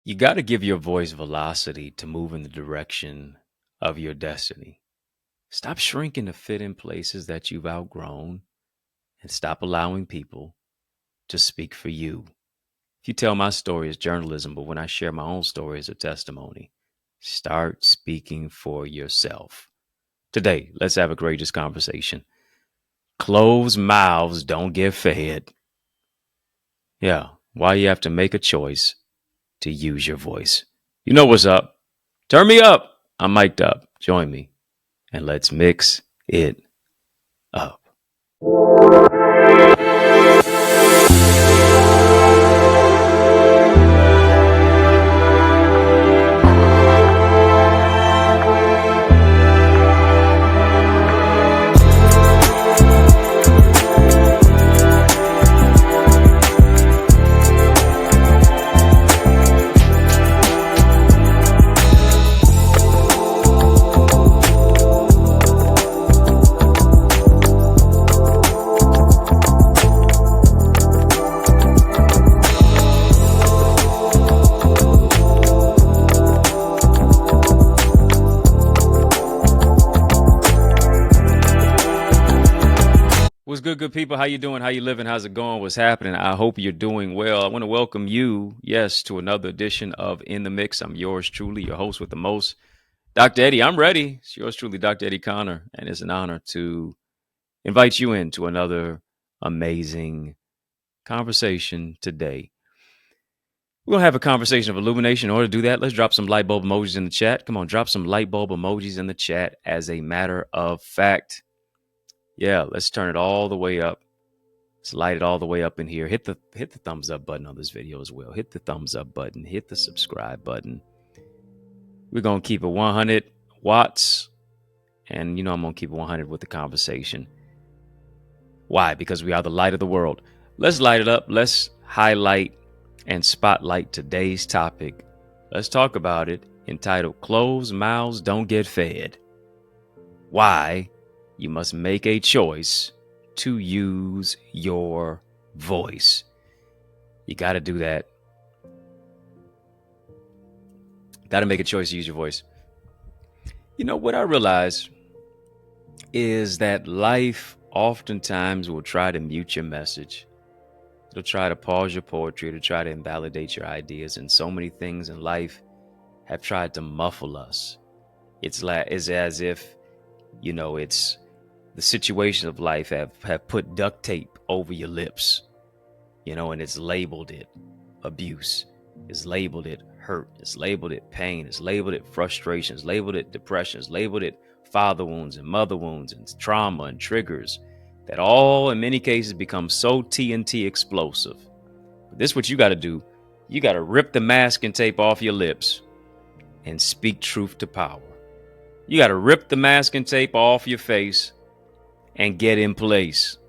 You got to give your voice velocity to move in the direction of your destiny. Stop shrinking to fit in places that you've outgrown and stop allowing people to speak for you. If you tell my story as journalism, but when I share my own story as a testimony, start speaking for yourself. Today, let's have a courageous conversation. Closed mouths don't get fed. Yeah, why you have to make a choice to use your voice. You know what's up. Turn me up. I'm mic'd up. Join me and let's mix it up. What's good people? How you doing? How you living? How's it going? What's happening? I hope you're doing well. I want to welcome you, yes, to another edition of In the Mix. I'm yours truly, your host with the most, Dr. Eddie. I'm ready. It's yours truly, Dr. Eddie Connor, and it's an honor to invite you into another amazing conversation today. We're going to have a conversation of illumination. In order to do that, let's drop some light bulb emojis in the chat. Come on, drop some light bulb emojis in the chat as a matter of fact. Yeah, let's turn it all the way up. Let's light it all the way up in here. Hit the thumbs up button on this video as well. Hit the thumbs up button. Hit the subscribe button. We're going to keep it 100 watts. And, I'm going to keep it 100 with the conversation. Why? Because we are the light of the world. Let's light it up. Let's highlight and spotlight today's topic. Let's talk about it, entitled Closed Mouths Don't Get Fed. Why you must make a choice to use your voice. You got to do that. Got to make a choice to use your voice. What I realize is that life oftentimes will try to mute your message. It'll try to pause your poetry. It'll try to invalidate your ideas. And so many things in life have tried to muffle us. It's as if, it's the situations of life have put duct tape over your lips, and it's labeled it abuse. It's labeled it hurt. It's labeled it pain. It's labeled it frustration. It's labeled it depression. It's labeled it father wounds and mother wounds and trauma and triggers that all in many cases become so TNT explosive. But this is what you got to do. You got to rip the masking tape off your lips and speak truth to power. You got to rip the masking tape off your face and get in place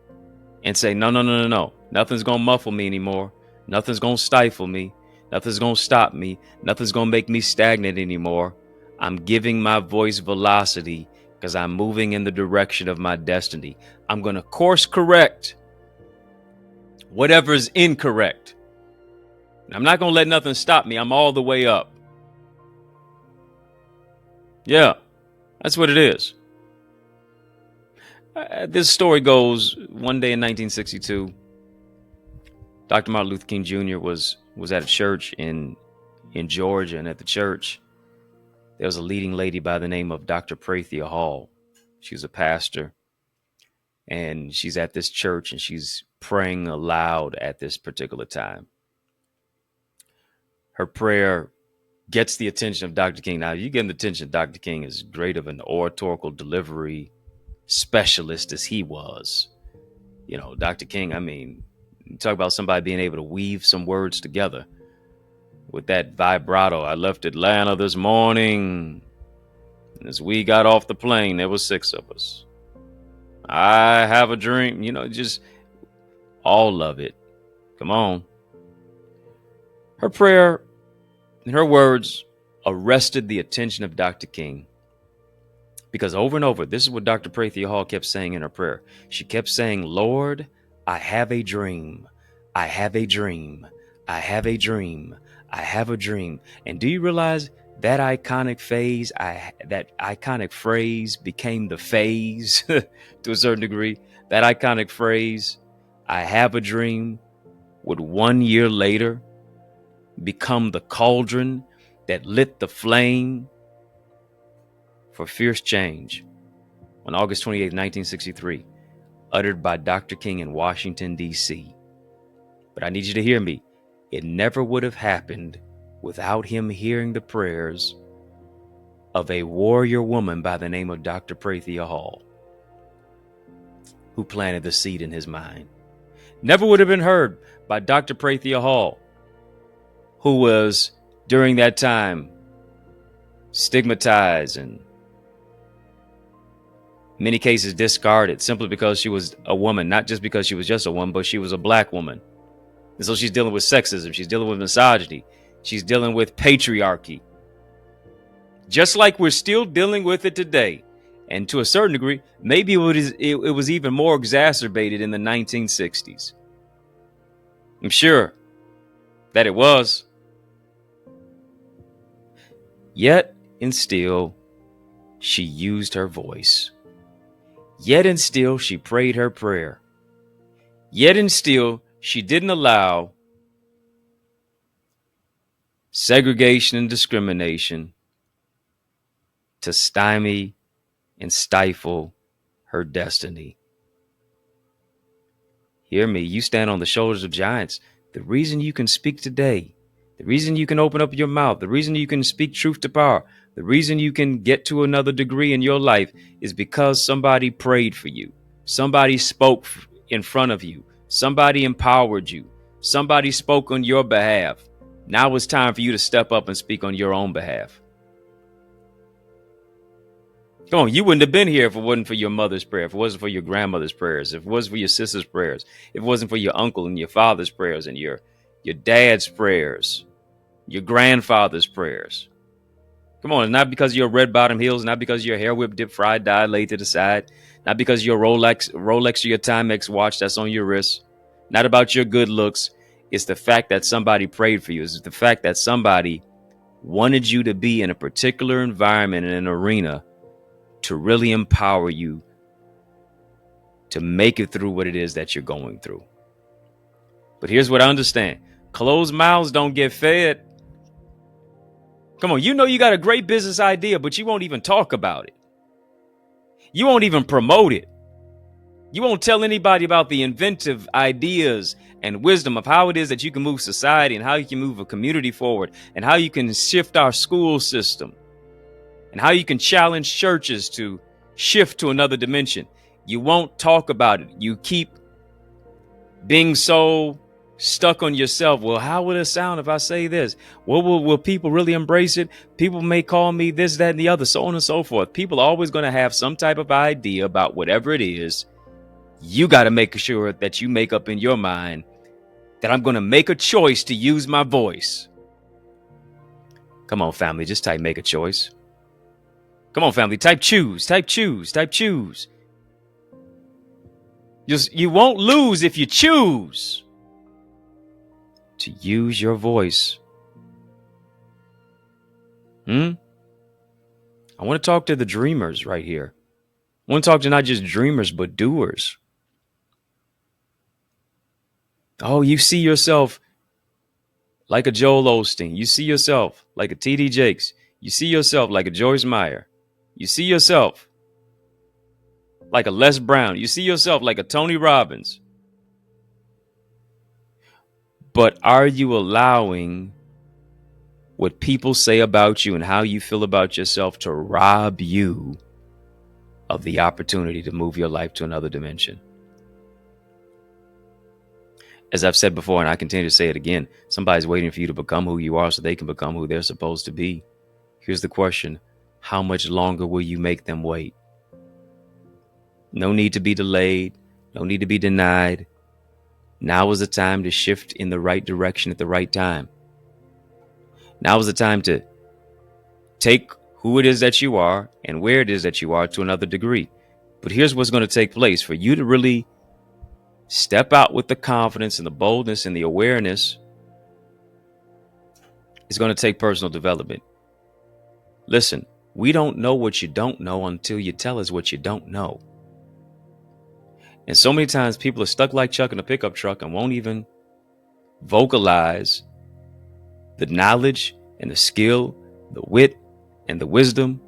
and say, no. Nothing's going to muffle me anymore. Nothing's going to stifle me. Nothing's going to stop me. Nothing's going to make me stagnant anymore. I'm giving my voice velocity because I'm moving in the direction of my destiny. I'm going to course correct whatever's incorrect. I'm not going to let nothing stop me. I'm all the way up. Yeah, that's what it is. This story goes, one day in 1962, Dr. Martin Luther King Jr. was at a church in Georgia, and at the church, there was a leading lady by the name of Dr. Prathia Hall. She was a pastor, and she's at this church, and she's praying aloud at this particular time. Her prayer gets the attention of Dr. King. Now, you get the attention of Dr. King as great of an oratorical delivery specialist as he was. Dr. King, you talk about somebody being able to weave some words together with that vibrato. I left Atlanta this morning. As we got off the plane, there was 6 of us. I have a dream, just all of it. Come on. Her prayer and her words arrested the attention of Dr. King. Because over and over, this is what Dr. Prathia Hall kept saying in her prayer. She kept saying, Lord, I have a dream. I have a dream. I have a dream. I have a dream. And do you realize that iconic phrase became the phase to a certain degree? That iconic phrase, I have a dream, would 1 year later become the cauldron that lit the flame for fierce change on August 28, 1963, uttered by Dr. King in Washington, D.C. But I need you to hear me. It never would have happened without him hearing the prayers of a warrior woman by the name of Dr. Prathia Hall, who planted the seed in his mind. Never would have been heard by Dr. Prathia Hall, who was, during that time, stigmatized and in many cases discarded simply because she was a woman, not just because she was just a woman, but she was a black woman. And so she's dealing with sexism. She's dealing with misogyny. She's dealing with patriarchy. Just like we're still dealing with it today. And to a certain degree, maybe it was even more exacerbated in the 1960s. I'm sure that it was. Yet and still, she used her voice. Yet and still, she prayed her prayer. Yet and still, she didn't allow segregation and discrimination to stymie and stifle her destiny. Hear me, you stand on the shoulders of giants. The reason you can speak today, the reason you can open up your mouth, the reason you can speak truth to power, the reason you can get to another degree in your life is because somebody prayed for you. Somebody spoke in front of you. Somebody empowered you. Somebody spoke on your behalf. Now it's time for you to step up and speak on your own behalf. Come on, you wouldn't have been here if it wasn't for your mother's prayer, if it wasn't for your grandmother's prayers, if it wasn't for your sister's prayers, if it wasn't for your uncle and your father's prayers and your dad's prayers, your grandfather's prayers. Come on, it's not because you're red bottom heels, not because your hair whip dip fried dye laid to the side, not because your Rolex or your Timex watch that's on your wrist, not about your good looks. It's the fact that somebody prayed for you. It's the fact that somebody wanted you to be in a particular environment, in an arena, to really empower you to make it through what it is that you're going through. But here's what I understand. Closed mouths don't get fed. Come on, you know you got a great business idea, but you won't even talk about it. You won't even promote it. You won't tell anybody about the inventive ideas and wisdom of how it is that you can move society and how you can move a community forward and how you can shift our school system and how you can challenge churches to shift to another dimension. You won't talk about it. You keep being so stuck on yourself. Well, how will it sound if I say this? Well, will people really embrace it? People may call me this, that, and the other, so on and so forth. People are always going to have some type of idea about whatever it is. You got to make sure that you make up in your mind that I'm going to make a choice to use my voice. Come on, family, just type make a choice. Come on, family, type choose, type choose, type choose. You won't lose if you choose to use your voice. I want to talk to the dreamers right here. I want to talk to not just dreamers, but doers. Oh, you see yourself like a Joel Osteen. You see yourself like a T.D. Jakes. You see yourself like a Joyce Meyer. You see yourself like a Les Brown. You see yourself like a Tony Robbins. But are you allowing what people say about you and how you feel about yourself to rob you of the opportunity to move your life to another dimension? As I've said before, and I continue to say it again, somebody's waiting for you to become who you are so they can become who they're supposed to be. Here's the question. How much longer will you make them wait? No need to be delayed. No need to be denied. Now is the time to shift in the right direction at the right time. Now is the time to take who it is that you are and where it is that you are to another degree. But here's what's going to take place for you to really step out with the confidence and the boldness and the awareness It's going to take personal development. Listen, we don't know what you don't know until you tell us what you don't know. And so many times people are stuck like Chuck in a pickup truck and won't even vocalize the knowledge and the skill, the wit and the wisdom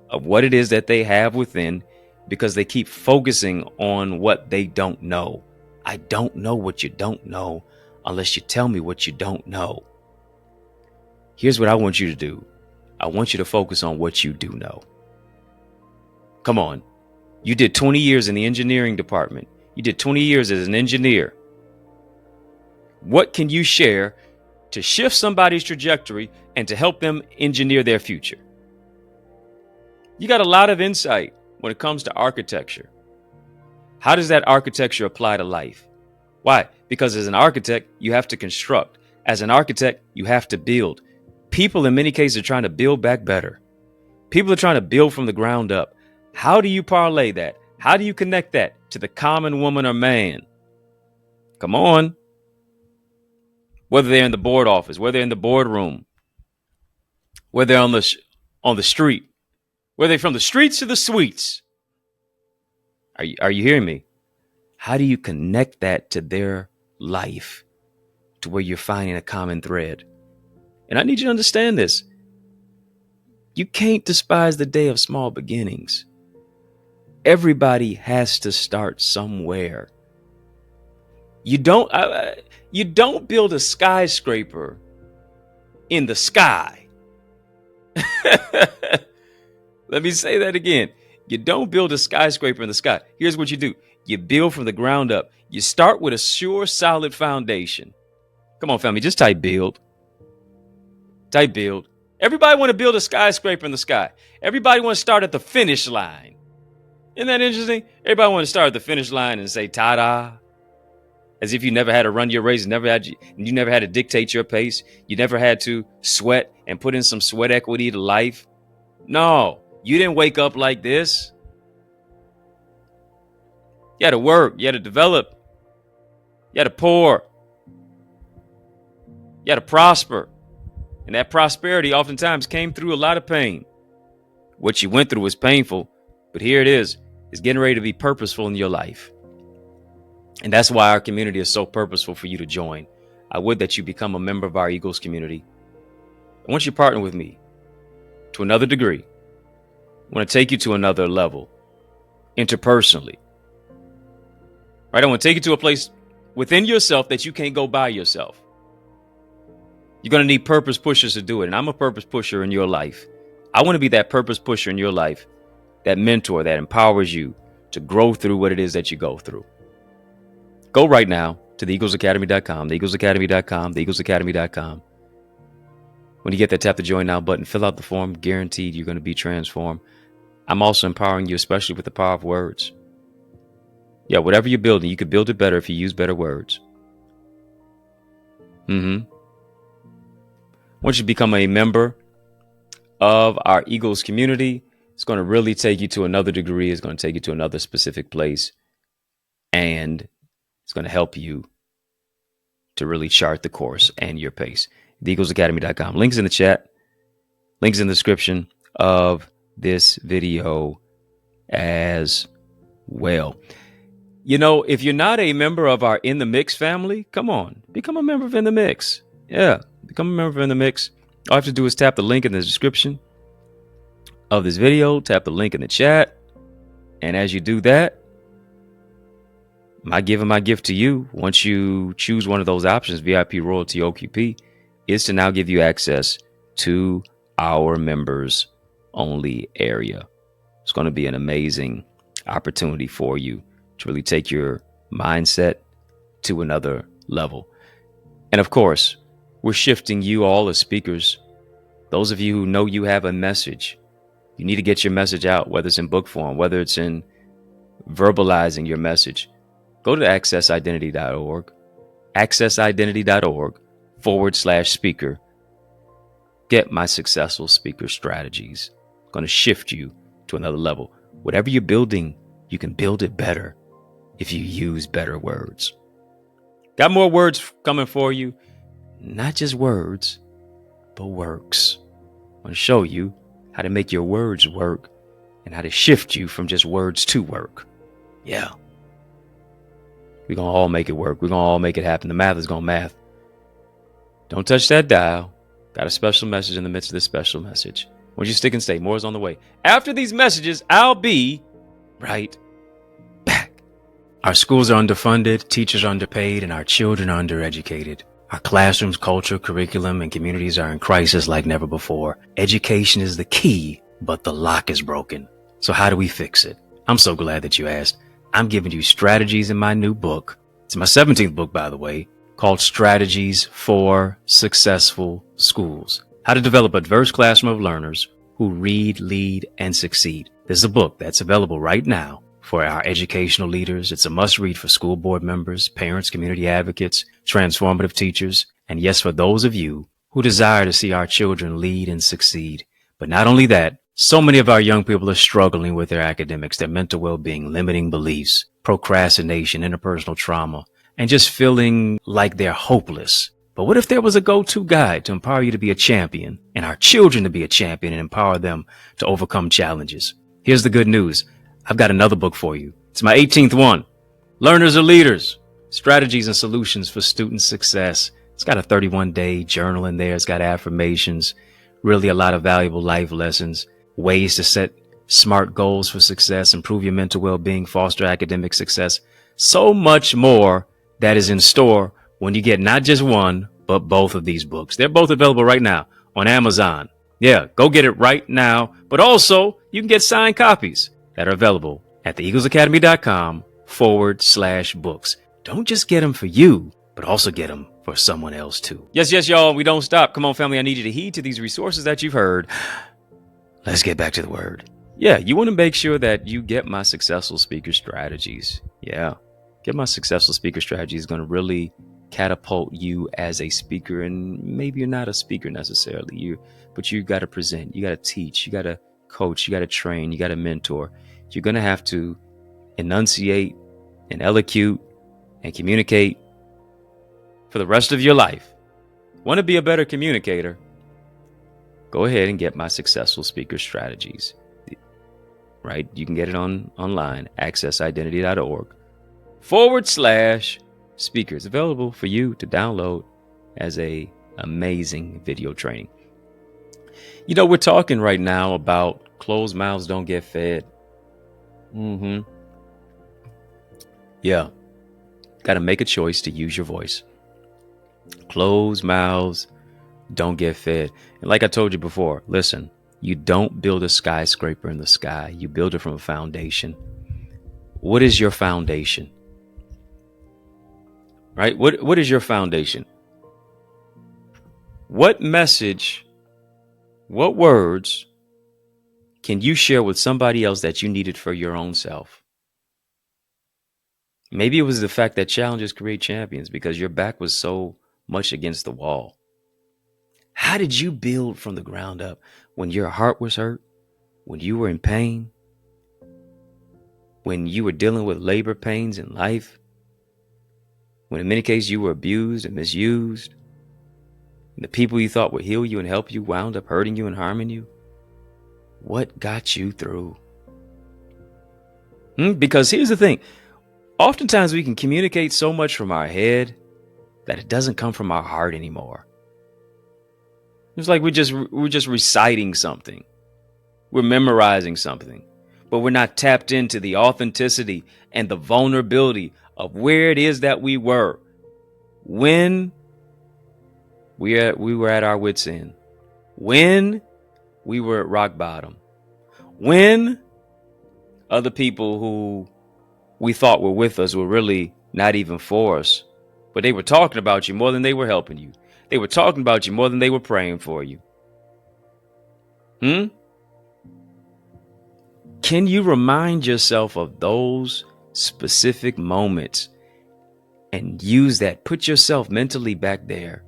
of what it is that they have within, because they keep focusing on what they don't know. I don't know what you don't know unless you tell me what you don't know. Here's what I want you to do. I want you to focus on what you do know. Come on. You did 20 years in the engineering department. You did 20 years as an engineer. What can you share to shift somebody's trajectory and to help them engineer their future? You got a lot of insight when it comes to architecture. How does that architecture apply to life? Why? Because as an architect, you have to construct. As an architect, you have to build. People in many cases are trying to build back better. People are trying to build from the ground up. How do you parlay that? How do you connect that to the common woman or man? Come on. Whether they're in the board office, whether they're in the boardroom, whether they're on the street, whether they're from the streets to the suites. Are you hearing me? How do you connect that to their life, to where you're finding a common thread? And I need you to understand this. You can't despise the day of small beginnings. Everybody has to start somewhere. You don't build a skyscraper in the sky. Let me say that again. You don't build a skyscraper in the sky. Here's what you do. You build from the ground up. You start with a sure, solid foundation. Come on, family, just type build. Type build. Everybody want to build a skyscraper in the sky. Everybody want to start at the finish line. Isn't that interesting? Everybody want to start at the finish line and say ta-da. As if you never had to run your race, you never had to dictate your pace. You never had to sweat and put in some sweat equity to life. No, you didn't wake up like this. You had to work. You had to develop. You had to pour. You had to prosper. And that prosperity oftentimes came through a lot of pain. What you went through was painful, but here it is. It's getting ready to be purposeful in your life. And that's why our community is so purposeful for you to join. I would that you become a member of our Eagles community. I want you to partner with me to another degree. I want to take you to another level interpersonally. Right? I want to take you to a place within yourself that you can't go by yourself. You're going to need purpose pushers to do it. And I'm a purpose pusher in your life. I want to be that purpose pusher in your life, that mentor that empowers you to grow through what it is that you go through. Go right now to theeaglesacademy.com, theeaglesacademy.com, theeaglesacademy.com. When you get that, tap the join now button, fill out the form. Guaranteed you're going to be transformed. I'm also empowering you, especially with the power of words. Yeah, whatever you're building, you could build it better if you use better words. Once you become a member of our Eagles community, it's going to really take you to another degree. It's going to take you to another specific place. And it's going to help you to really chart the course and your pace. TheEaglesAcademy.com. Links in the chat. Links in the description of this video as well. You know, if you're not a member of our In the Mix family, come on, become a member of In the Mix. Yeah, become a member of In the Mix. All you have to do is tap the link in the description of this video, tap the link in the chat. And as you do that, my gift to you, once you choose one of those options, VIP, Royalty, OQP, is to now give you access to our members only area. It's going to be an amazing opportunity for you to really take your mindset to another level. And of course, we're shifting you all as speakers. Those of you who know you have a message, you need to get your message out, whether it's in book form, whether it's in verbalizing your message. Go to accessidentity.org, accessidentity.org/speaker. Get my successful speaker strategies. It's going to shift you to another level. Whatever you're building, you can build it better if you use better words. Got more words coming for you. Not just words, the works. I want to show you how to make your words work and how to shift you from just words to work. Yeah. We're going to all make it work. We're going to all make it happen. The math is going to math. Don't touch that dial. Got a special message in the midst of this special message. Won't you stick and stay? More is on the way. After these messages, I'll be right back. Our schools are underfunded, teachers are underpaid, and our children are undereducated. Our classrooms, culture, curriculum, and communities are in crisis like never before. Education is the key, but the lock is broken. So how do we fix it? I'm so glad that you asked. I'm giving you strategies in my new book. It's my 17th book, by the way, called Strategies for Successful Schools. How to develop a diverse classroom of learners who read, lead, and succeed. This is a book that's available right now for our educational leaders. It's a must-read for school board members, parents, community advocates, transformative teachers, and yes, for those of you who desire to see our children lead and succeed. But not only that, so many of our young people are struggling with their academics, their mental well-being, limiting beliefs, procrastination, interpersonal trauma, and just feeling like they're hopeless. But what if there was a go-to guide to empower you to be a champion and our children to be a champion and empower them to overcome challenges? Here's the good news. I've got another book for you. It's my 18th one. Learners are Leaders, Strategies and Solutions for Student Success. It's got a 31-day journal in there. It's got affirmations, really a lot of valuable life lessons, ways to set smart goals for success, improve your mental well-being, foster academic success. So much more that is in store when you get not just one, but both of these books. They're both available right now on Amazon. Yeah, go get it right now. But also, you can get signed copies that are available at theeaglesacademy.com/books. Don't just get them for you, but also get them for someone else too. Yes, y'all, we don't stop. Come on, family, I need you to heed to these resources that you've heard. Let's get back to the word. Yeah, you want to make sure that you get my successful speaker strategies. Yeah, get my successful speaker strategies is going to really catapult you as a speaker. And maybe you're not a speaker necessarily, but you got to present, you got to teach, you got to coach, you got to train, you got to mentor. You're going to have to enunciate and elocute and communicate for the rest of your life. Want to be a better communicator? Go ahead and get my successful speaker strategies. Right? You can get it online, accessidentity.org/speakers. Available for you to download as a amazing video training. You know, we're talking right now about closed mouths don't get fed. Yeah. Got to make a choice to use your voice. Closed mouths don't get fed. And like I told you before, listen, you don't build a skyscraper in the sky. You build it from a foundation. What is your foundation? Right? What is your foundation? What message, what words can you share with somebody else that you needed for your own self? Maybe it was the fact that challenges create champions because your back was so much against the wall. How did you build from the ground up when your heart was hurt, when you were in pain, when you were dealing with labor pains in life, when in many cases you were abused and misused, and the people you thought would heal you and help you wound up hurting you and harming you? What got you through? Because here's the thing. Oftentimes we can communicate so much from our head that it doesn't come from our heart anymore. It's like we're just reciting something. We're memorizing something, but we're not tapped into the authenticity and the vulnerability of where it is that we were when we were at our wits' end, when we were at rock bottom, when other people who we thought were with us were really not even for us, but they were talking about you more than they were helping you. They were talking about you more than they were praying for you. Can you remind yourself of those specific moments and use that? Put yourself mentally back there.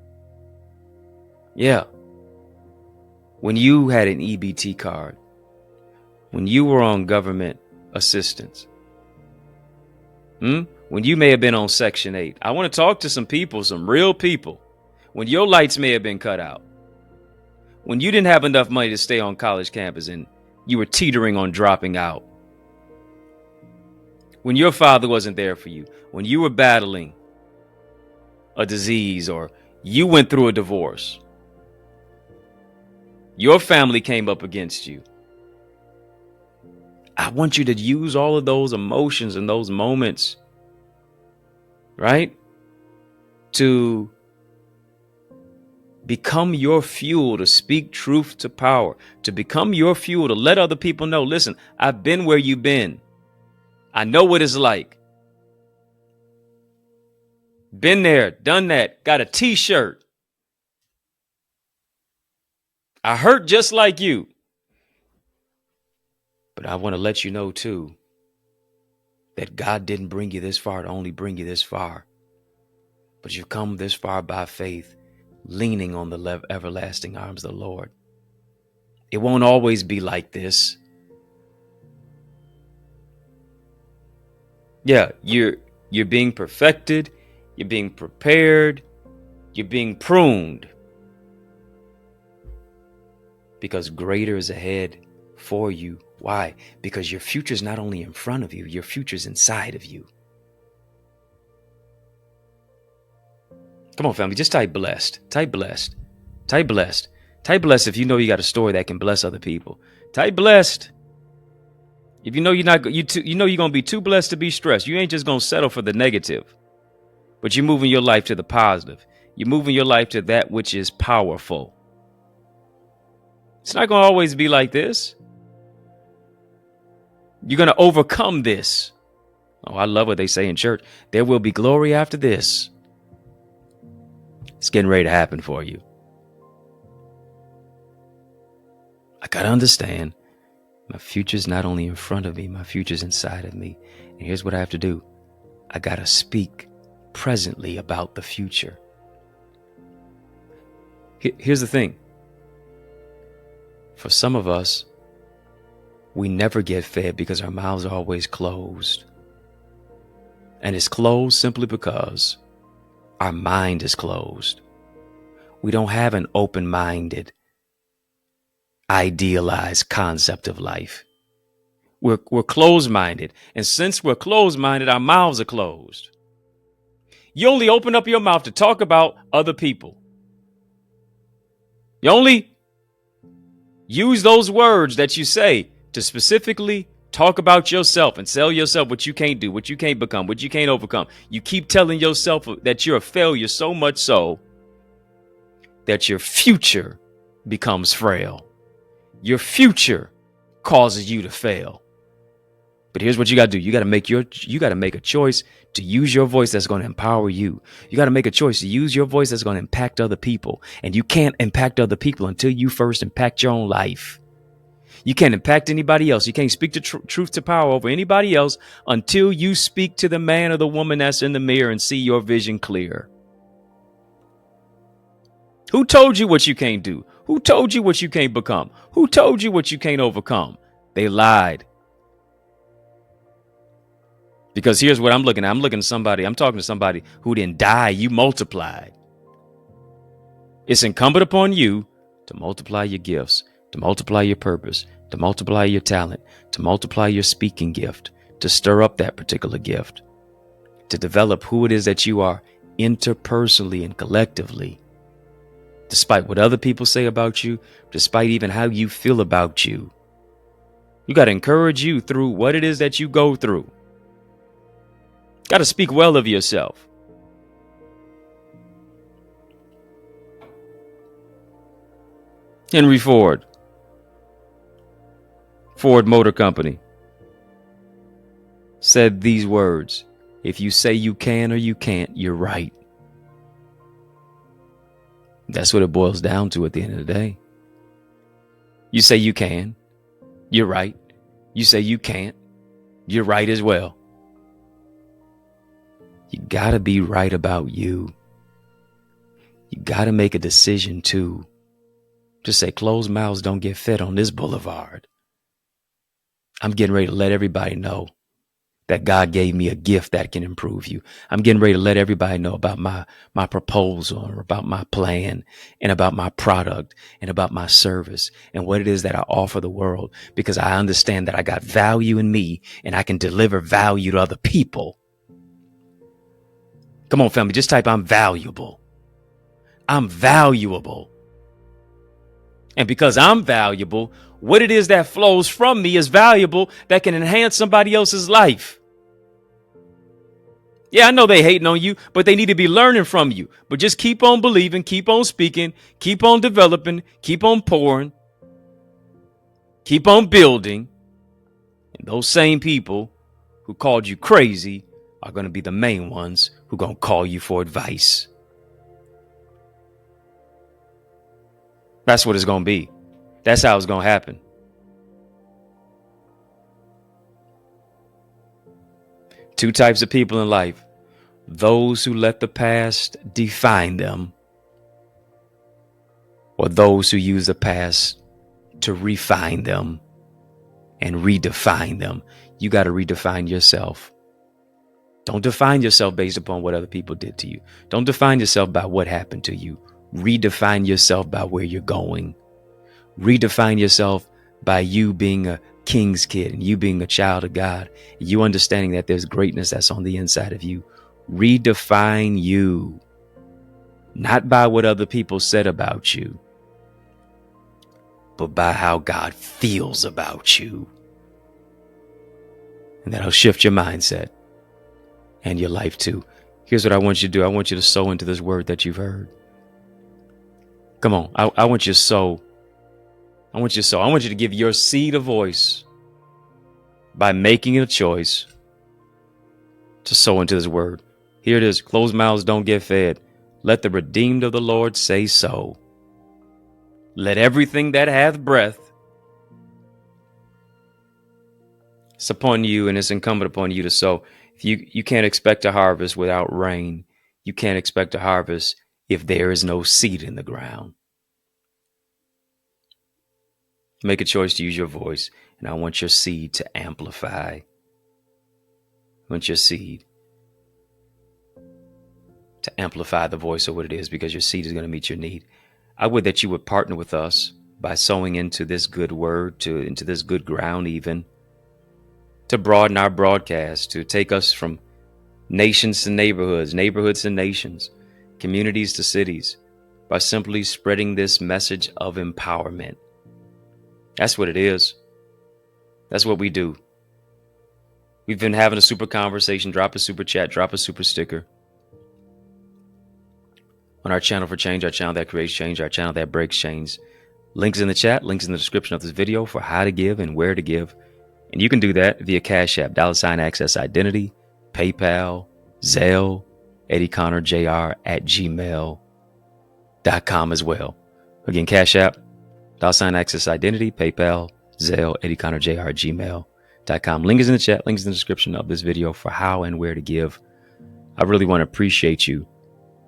Yeah. When you had an EBT card, when you were on government assistance, when you may have been on Section 8. I want to talk to some people, some real people, when your lights may have been cut out. when you didn't have enough money to stay on college campus and you were teetering on dropping out, when your father wasn't there for you, when you were battling a disease or you went through a divorce, your family came up against you. I want you to use all of those emotions and those moments, right, to become your fuel to speak truth to power, to become your fuel to let other people know, listen, I've been where you've been. I know what it's like. Been there, done that, got a t-shirt. I hurt just like you. But I want to let you know too, that God didn't bring you this far to only bring you this far. But you've come this far by faith, leaning on the everlasting arms of the Lord. It won't always be like this. Yeah, you're being perfected, you're being prepared, you're being pruned. Because greater is ahead for you. Why? Because your future is not only in front of you, your future is inside of you. Come on, family, just type blessed. Type blessed. Type blessed. Type blessed if you know you got a story that can bless other people. Type blessed. If you know you're not, you know you're gonna be too blessed to be stressed. You ain't just gonna settle for the negative, but you're moving your life to the positive. You're moving your life to that which is powerful. It's not gonna always be like this. You're gonna overcome this. Oh, I love what they say in church. There will be glory after this. It's getting ready to happen for you. I gotta understand. My future's not only in front of me, my future's inside of me. And here's what I have to do. I got to speak presently about the future. Here's the thing. For some of us, we never get fed because our mouths are always closed. And it's closed simply because our mind is closed. We don't have an open-minded, idealized concept of life. We're closed-minded. And since we're closed-minded, our mouths are closed. You only open up your mouth to talk about other people. You only use those words that you say to specifically talk about yourself and tell yourself what you can't do, what you can't become, what you can't overcome. You keep telling yourself that you're a failure, so much so that your future becomes frail. Your future causes you to fail. But here's what you got to do. You got to make a choice to use your voice that's going to empower you. You got to make a choice to use your voice that's going to impact other people. And you can't impact other people until you first impact your own life. You can't impact anybody else. You can't speak the truth to power over anybody else until you speak to the man or the woman that's in the mirror and see your vision clear. Who told you what you can't do? Who told you what you can't become? Who told you what you can't overcome? They lied. Because here's what I'm looking at. I'm talking to somebody who didn't die. You multiplied. It's incumbent upon you to multiply your gifts, to multiply your purpose, to multiply your talent, to multiply your speaking gift, to stir up that particular gift, to develop who it is that you are interpersonally and collectively. Despite what other people say about you, despite even how you feel about you. You got to encourage you through what it is that you go through. Got to speak well of yourself. Henry Ford Motor Company, said these words: if you say you can or you can't, you're right. That's what it boils down to at the end of the day. You say you can, you're right. You say you can't, you're right as well. You gotta be right about you. You gotta make a decision to say closed mouths don't get fed on this boulevard. I'm getting ready to let everybody know that God gave me a gift that can improve you. I'm getting ready to let everybody know about my proposal, or about my plan, and about my product, and about my service, and what it is that I offer the world, because I understand that I got value in me and I can deliver value to other people. Come on, family, just type I'm valuable. I'm valuable. And because I'm valuable, what it is that flows from me is valuable, that can enhance somebody else's life. Yeah, I know they hating on you, but they need to be learning from you. But just keep on believing, keep on speaking, keep on developing, keep on pouring, keep on building. And those same people who called you crazy are going to be the main ones who are going to call you for advice. That's what it's going to be. That's how it's going to happen. Two types of people in life: those who let the past define them, or those who use the past to refine them and redefine them. You got to redefine yourself. Don't define yourself based upon what other people did to you. Don't define yourself by what happened to you. Redefine yourself by where you're going. Redefine yourself by you being a king's kid and you being a child of God. You understanding that there's greatness that's on the inside of you. Redefine you, not by what other people said about you, but by how God feels about you. And that'll shift your mindset and your life too. Here's what I want you to do. I want you to sow into this word that you've heard. Come on. I want you to sow. I want you to sow. I want you to give your seed a voice by making a choice to sow into this word. Here it is. Closed mouths don't get fed. Let the redeemed of the Lord say so. Let everything that hath breath, it's upon you, and it's incumbent upon you to sow. If you can't expect a harvest without rain. You can't expect a harvest if there is no seed in the ground. Make a choice to use your voice, and I want your seed to amplify. I want your seed to amplify the voice of what it is, because your seed is going to meet your need. I would that you would partner with us by sowing into this good word, into this good ground, even to broaden our broadcast, to take us from nations to neighborhoods, neighborhoods to nations, communities to cities, by simply spreading this message of empowerment. That's what it is. That's what we do. We've been having a super conversation. Drop a super chat, drop a super sticker on our channel for change, our channel that creates change, our channel that breaks chains. Links in the chat, links in the description of this video for how to give and where to give. And you can do that via Cash App, $Access Identity, PayPal, Zelle, EddieConnorJr at gmail.com as well. Again, Cash App, $Access Identity, PayPal, Zelle, EddieConnorJr at gmail.com. Link is in the chat, links in the description of this video for how and where to give. I really want to appreciate you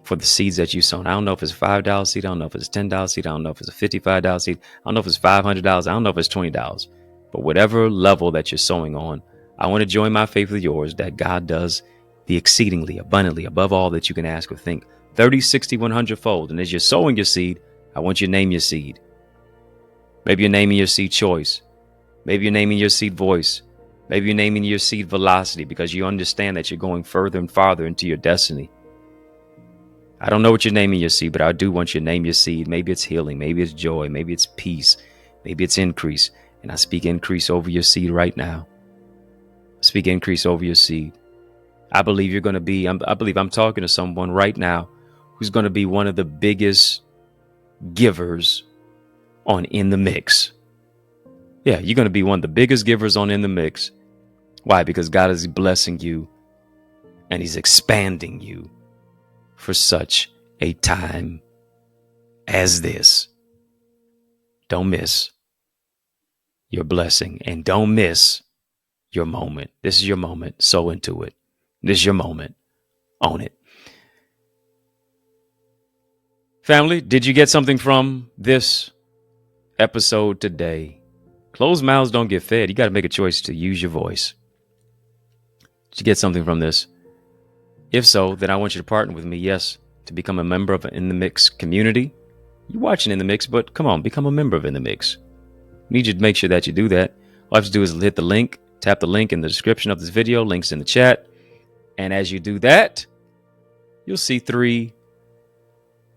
for the seeds that you sown. I don't know if it's a $5 seed. I don't know if it's a $10 seed. I don't know if it's a $55 seed. I don't know if it's $500. I don't know if it's $20. But whatever level that you're sowing on, I want to join my faith with yours that God does the exceedingly abundantly above all that you can ask or think, 30, 60, 100 fold. And as you're sowing your seed, I want you to name your seed. Maybe you're naming your seed choice. Maybe you're naming your seed voice. Maybe you're naming your seed velocity, because you understand that you're going further and farther into your destiny. I don't know what you're naming your seed, but I do want you to name your seed. Maybe it's healing. Maybe it's joy. Maybe it's peace. Maybe it's increase. And I speak increase over your seed right now. I speak increase over your seed. I believe you're going to be, I believe I'm talking to someone right now who's going to be one of the biggest givers on In the Mix. Yeah, you're going to be one of the biggest givers on In the Mix. Why? Because God is blessing you and he's expanding you for such a time as this. Don't miss your blessing, and don't miss your moment. This is your moment. Sow into it. This is your moment. Own it. Family, did you get something from this episode today? Closed mouths don't get fed. You got to make a choice to use your voice. Did you get something from this? If so, then I want you to partner with me, yes, to become a member of an In the Mix community. You're watching In the Mix, but come on, become a member of In the Mix. Need you to make sure that you do that. All you have to do is hit the link, tap the link in the description of this video, links in the chat. And as you do that, you'll see 3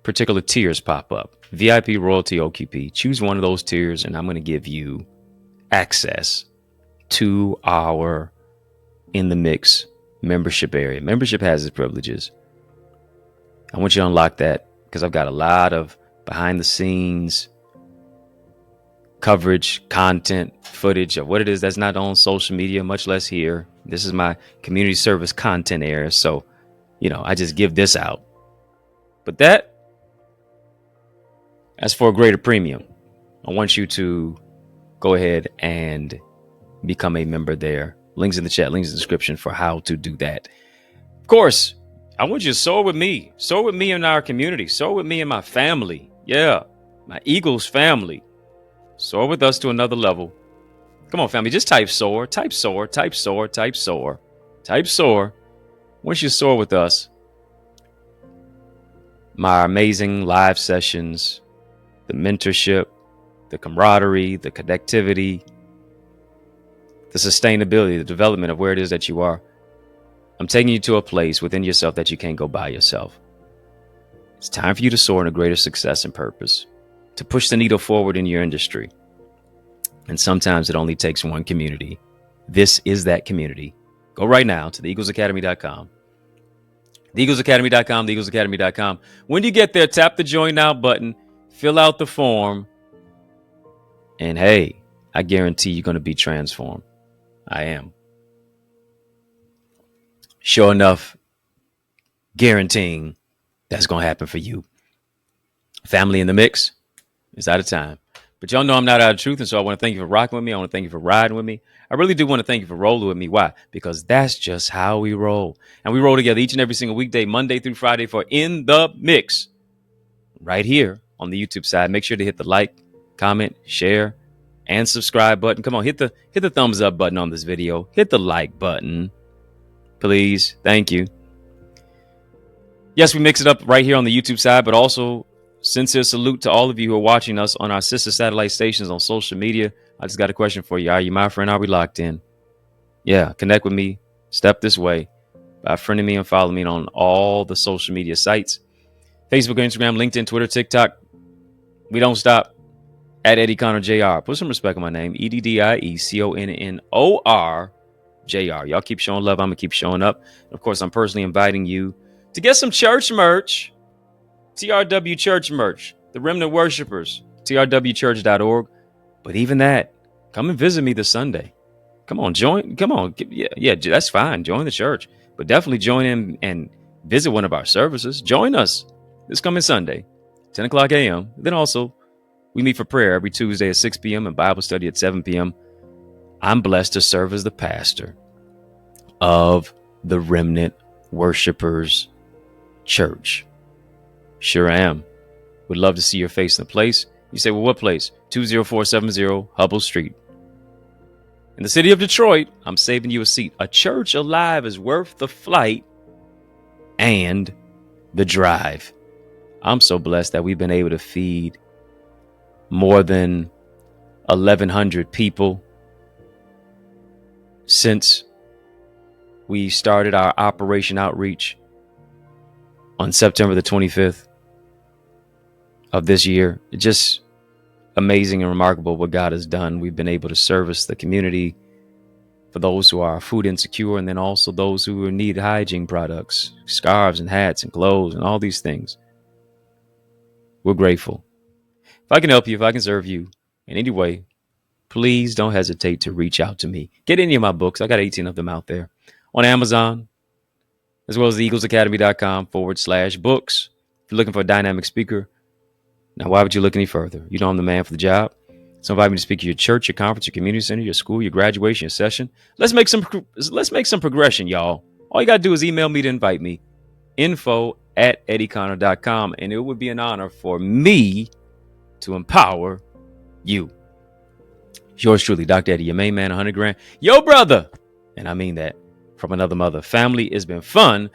particular tiers pop up. VIP, Royalty, OQP. Choose one of those tiers, and I'm going to give you access to our In the Mix membership area. Membership has its privileges. I want you to unlock that because I've got a lot of behind the scenes coverage, content, footage of what it is that's not on social media, much less here. This is my community service content area. So, I just give this out. But that's for a greater premium. I want you to go ahead and become a member there. Links in the chat, links in the description for how to do that. Of course, I want you to soar with me. Soar with me in our community. Soar with me and my family. Yeah, my Eagles family. Soar with us to another level. Come on, family. Just type soar. Type soar. Type soar. Type soar. Type soar. Once you soar with us, my amazing live sessions, the mentorship, the camaraderie, the connectivity, the sustainability, the development of where it is that you are. I'm taking you to a place within yourself that you can't go by yourself. It's time for you to soar into greater success and purpose, to push the needle forward in your industry. And sometimes it only takes one community. This is that community. Go right now to theeaglesacademy.com. Theeaglesacademy.com, theeaglesacademy.com. When you get there, tap the Join Now button, fill out the form, and hey, I guarantee you're going to be transformed. I am. Sure enough, guaranteeing that's going to happen for you. Family in the Mix is out of time. But y'all know I'm not out of truth, and so I want to thank you for rocking with me. I want to thank you for riding with me. I really do want to thank you for rolling with me. Why? Because that's just how we roll. And we roll together each and every single weekday, Monday through Friday, for In the Mix. Right here on the YouTube side. Make sure to hit the like, comment, share, and subscribe button. Come on, hit the thumbs up button on this video. Hit the like button, please. Thank you. Yes, we mix it up right here on the YouTube side, but also sincere salute to all of you who are watching us on our sister satellite stations on social media. I just got a question for you. Are you my friend? Are we locked in? Yeah, connect with me. Step this way by friending me and following me on all the social media sites. Facebook, Instagram, LinkedIn, Twitter, TikTok. We don't stop. At EddieConnorJr. Put some respect on my name. EddieConnorJr. Y'all keep showing love. I'm going to keep showing up. And of course, I'm personally inviting you to get some church merch. TRW church merch. The Remnant Worshipers. TRWchurch.org. But even that, come and visit me this Sunday. Come on, join. Come on. Yeah, that's fine. Join the church. But definitely join in and visit one of our services. Join us this coming Sunday, 10 o'clock a.m. Then also, we meet for prayer every Tuesday at 6 p.m. and Bible study at 7 p.m. I'm blessed to serve as the pastor of the Remnant Worshipers Church. Sure am. Would love to see your face in the place. You say, well, what place? 20470 Hubble Street. In the city of Detroit, I'm saving you a seat. A church alive is worth the flight and the drive. I'm so blessed that we've been able to feed more than 1,100 people since we started our Operation Outreach on September the 25th of this year. It's just amazing and remarkable what God has done. We've been able to service the community for those who are food insecure, and then also those who need hygiene products, scarves and hats and clothes and all these things. We're grateful. If I can help you, if I can serve you in any way, please don't hesitate to reach out to me. Get any of my books. I got 18 of them out there on Amazon, as well as theeaglesacademy.com/books. If you're looking for a dynamic speaker, now why would you look any further? You know I'm the man for the job. So invite me to speak at your church, your conference, your community center, your school, your graduation, your session. Let's make some progression, y'all. All you got to do is email me to invite me. info@eddieconnor.com. And it would be an honor for me to empower you. Yours truly, Dr. Eddie, your main man, 100 grand. Yo, brother. And I mean that from another mother. Family has been fun,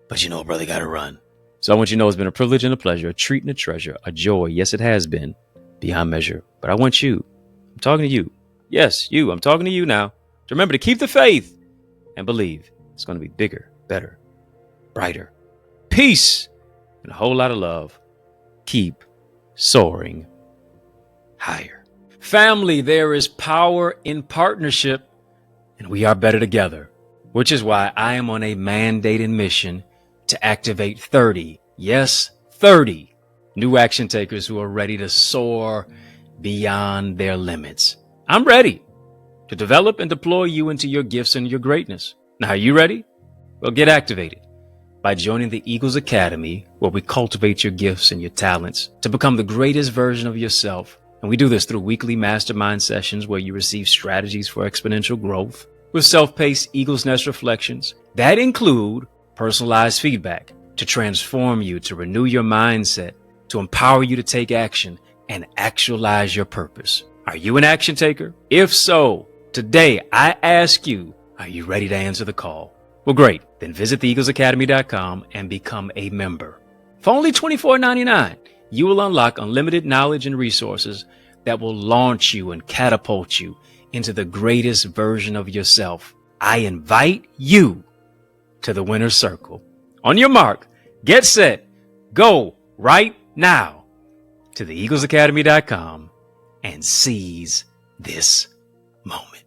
but you know, brother, got to run. So I want you to know it's been a privilege and a pleasure, a treat and a treasure, a joy. Yes, it has been beyond measure. But I want you. I'm talking to you. Yes, you. I'm talking to you now. To remember to keep the faith and believe it's going to be bigger, better, brighter. Peace and a whole lot of love. Keep soaring higher. Family, there is power in partnership, and we are better together, which is why I am on a mandated mission to activate 30, yes, 30 new action takers who are ready to soar beyond their limits. I'm ready to develop and deploy you into your gifts and your greatness. Now, are you ready? Well, get activated by joining the Eagles Academy, where we cultivate your gifts and your talents to become the greatest version of yourself. And we do this through weekly mastermind sessions where you receive strategies for exponential growth with self-paced Eagles Nest reflections that include personalized feedback to transform you, to renew your mindset, to empower you to take action and actualize your purpose. Are you an action taker? If so, today I ask you, are you ready to answer the call? Well, great. Then visit theeaglesacademy.com and become a member. For only $24.99, you will unlock unlimited knowledge and resources that will launch you and catapult you into the greatest version of yourself. I invite you to the winner's circle. On your mark, get set, go right now to theeaglesacademy.com and seize this moment.